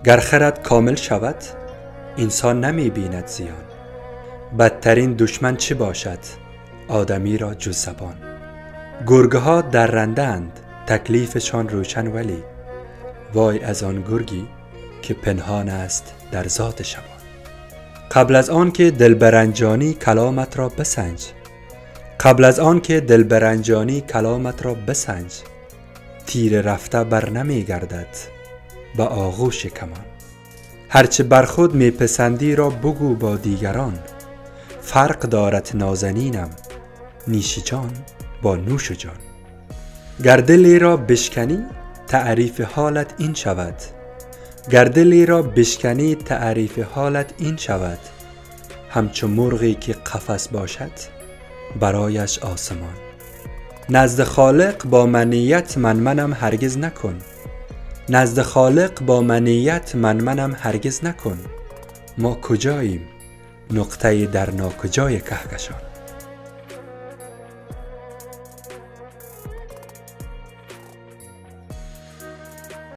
گر خرد کامل شود انسان نمی بیند زیان. بدترین دشمن چه باشد آدمی را جز زبان. گرگه ها درنده اند تکلیفشان روشن، ولی وای از آن گرگی که پنهان است در ذات شبان. قبل از آن که دلبرنجانی کلامت را بسنج، قبل از آن که دلبرنجانی کلامت را بسنج. تیر رفته بر نمی گردد به آغوش کمان. هرچه بر خود می پسندی را بگو با دیگران. فرق دارد نازنینم نیش جان با نوش جان. گر دلی را بشکنی تعریف حالت این شود، گر دلی را بشکنی تعریف حالت این شود. همچو مرغی که قفس باشد برایش آسمان. نزد خالق با منیت منم هرگز نکن، نزد خالق با منیت منم هرگز نکن. ما کجاییم نقطه در ناکجای کهکشان.